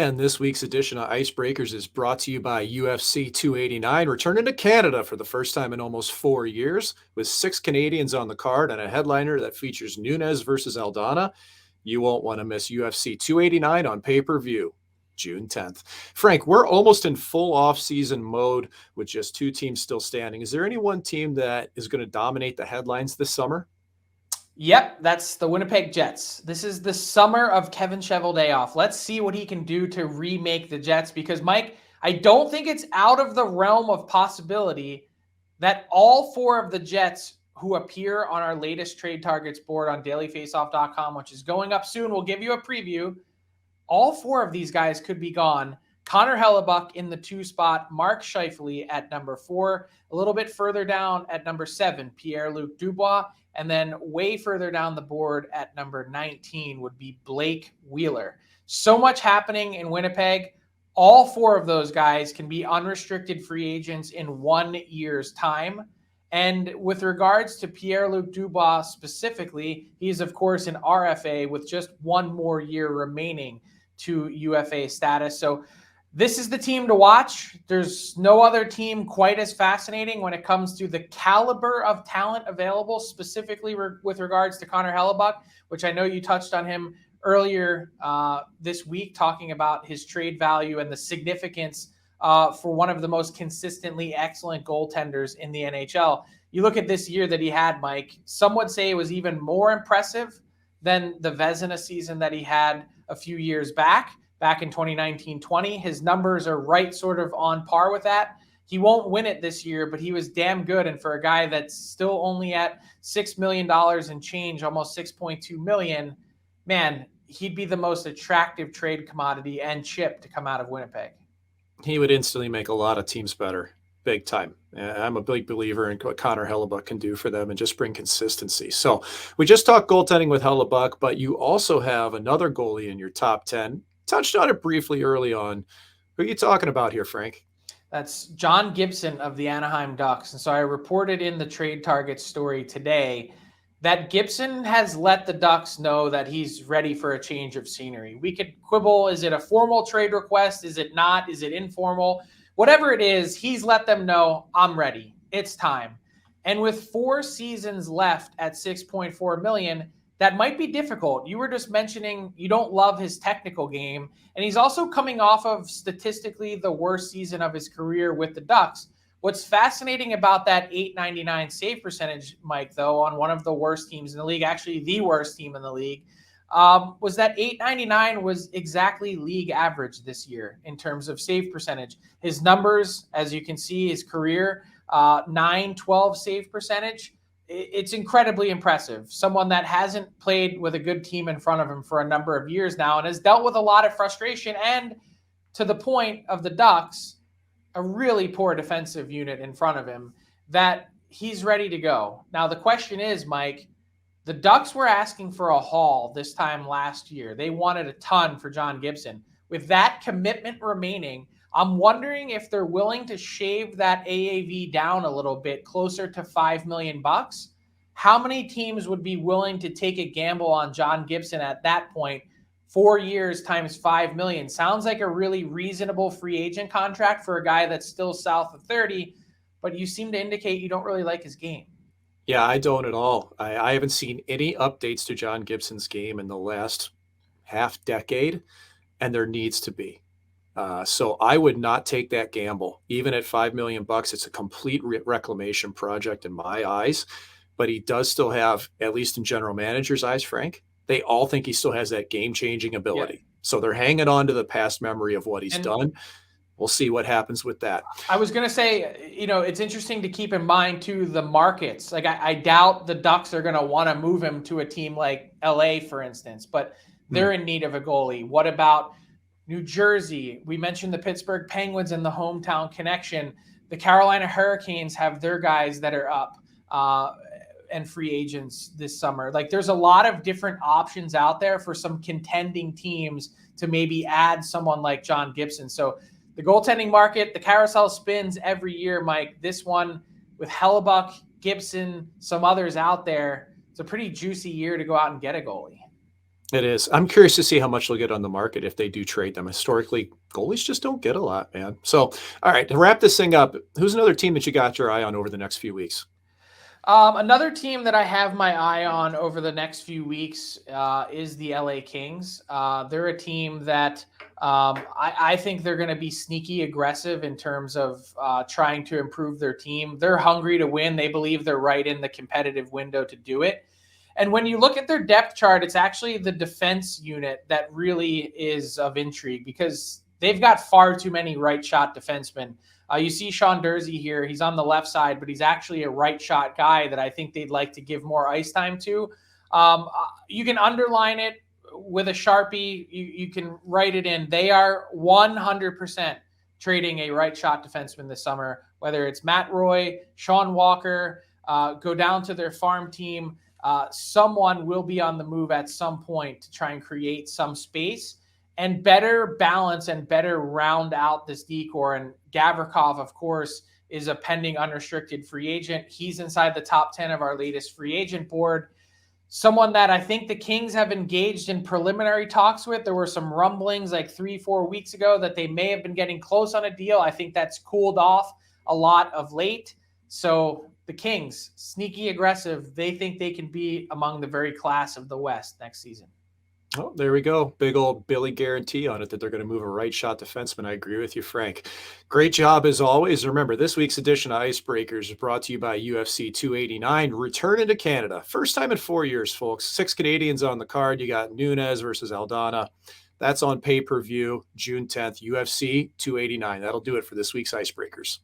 And this week's edition of Icebreakers is brought to you by UFC 289, returning to Canada for the first time in almost 4 years, with 6 Canadians on the card and a headliner that features Nunes versus Aldana. You won't want to miss UFC 289 on pay-per-view, June 10th. Frank, we're almost in full off-season mode with just 2 teams still standing. Is there any one team that is going to dominate the headlines this summer? Yep, that's the Winnipeg Jets. This is the summer of Kevin Cheveldayoff. Let's see what he can do to remake the Jets because, Mike, I don't think it's out of the realm of possibility that all 4 of the Jets who appear on our latest trade targets board on dailyfaceoff.com, which is going up soon, we'll give you a preview. All 4 of these guys could be gone. Connor Hellebuyck in the 2 spot, Mark Scheifele at number 4, a little bit further down at number 7, Pierre-Luc Dubois, and then way further down the board at number 19 would be Blake Wheeler. So much happening in Winnipeg. All 4 of those guys can be unrestricted free agents in 1 year's time. And with regards to Pierre-Luc Dubois specifically, he's, of course, an RFA with just 1 more year remaining to UFA status. So this is the team to watch. There's no other team quite as fascinating when it comes to the caliber of talent available, specifically with regards to Connor Hellebuyck, which I know you touched on him earlier this week, talking about his trade value and the significance for one of the most consistently excellent goaltenders in the NHL. You look at this year that he had, Mike, some would say it was even more impressive than the Vezina season that he had a few years back in 2019-20. His numbers are right sort of on par with that. He won't win it this year, but he was damn good. And for a guy that's still only at $6 million and change, almost $6.2 million, man, he'd be the most attractive trade commodity and chip to come out of Winnipeg. He would instantly make a lot of teams better, big time. I'm a big believer in what Connor Hellebuyck can do for them and just bring consistency. So we just talked goaltending with Hellebuyck, but you also have another goalie in your top 10. Touched on it briefly early on. Who are you talking about here, Frank? That's John Gibson of the Anaheim Ducks. And so I reported in the trade target story today that Gibson has let the Ducks know that he's ready for a change of scenery. We could quibble. Is it a formal trade request? Is it not? Is it informal? Whatever it is, he's let them know, I'm ready. It's time. And with 4 seasons left at $6.4 million, that might be difficult. You were just mentioning you don't love his technical game, and he's also coming off of statistically the worst season of his career with the Ducks. What's fascinating about that .899 save percentage, Mike, though, on one of the worst teams in the league, actually the worst team in the league, was that .899 was exactly league average this year in terms of save percentage. His numbers, as you can see, his career, .912 save percentage. It's incredibly impressive. Someone that hasn't played with a good team in front of him for a number of years now and has dealt with a lot of frustration and, to the point of the Ducks, a really poor defensive unit in front of him, that he's ready to go. Now, the question is, Mike, the Ducks were asking for a haul this time last year. They wanted a ton for John Gibson. With that commitment remaining, I'm wondering if they're willing to shave that AAV down a little bit, closer to $5 million. How many teams would be willing to take a gamble on John Gibson at that point? 4 years times $5 million. Sounds like a really reasonable free agent contract for a guy that's still south of 30, but you seem to indicate you don't really like his game. Yeah, I don't at all. I haven't seen any updates to John Gibson's game in the last half decade, and there needs to be. So I would not take that gamble. Even at $5 million, it's a complete reclamation project in my eyes. But he does still have, at least in general manager's eyes, Frank, they all think he still has that game-changing ability. Yeah. So they're hanging on to the past memory of what he's done. We'll see what happens with that. I was going to say, it's interesting to keep in mind, too, the markets. Like, I doubt the Ducks are going to want to move him to a team like LA, for instance, but they're in need of a goalie. What about New Jersey? We mentioned the Pittsburgh Penguins and the hometown connection. The Carolina Hurricanes have their guys that are up and free agents this summer. Like, there's a lot of different options out there for some contending teams to maybe add someone like John Gibson. So the goaltending market, the carousel spins every year, Mike. This one with Hellebuyck, Gibson, some others out there, it's a pretty juicy year to go out and get a goalie. It is. I'm curious to see how much they'll get on the market if they do trade them. Historically, goalies just don't get a lot, man. So, all right, to wrap this thing up, who's another team that you got your eye on over the next few weeks? Another team that I have my eye on over the next few weeks is the LA Kings. They're a team that I think they're going to be sneaky aggressive in terms of trying to improve their team. They're hungry to win. They believe they're right in the competitive window to do it. And when you look at their depth chart, it's actually the defense unit that really is of intrigue because they've got far too many right shot defensemen. You see Sean Durzi here. He's on the left side, but he's actually a right shot guy that I think they'd like to give more ice time to. You can underline it with a Sharpie. You can write it in. They are 100% trading a right shot defenseman this summer, whether it's Matt Roy, Sean Walker, go down to their farm team. Someone will be on the move at some point to try and create some space and better balance and better round out this decor. And Gavrikov, of course, is a pending unrestricted free agent. He's inside the top 10 of our latest free agent board. Someone that I think the Kings have engaged in preliminary talks with. There were some rumblings like 3-4 weeks ago that they may have been getting close on a deal. I think that's cooled off a lot of late. So the Kings, sneaky aggressive. They think they can be among the very class of the West next season. Oh, there we go. Big old Billy guarantee on it that they're going to move a right shot defenseman. I agree with you, Frank. Great job as always. Remember, this week's edition of Icebreakers is brought to you by UFC 289, returning to Canada. First time in 4 years, folks. 6 Canadians on the card. You got Nunes versus Aldana. That's on pay-per-view, June 10th, UFC 289. That'll do it for this week's Icebreakers.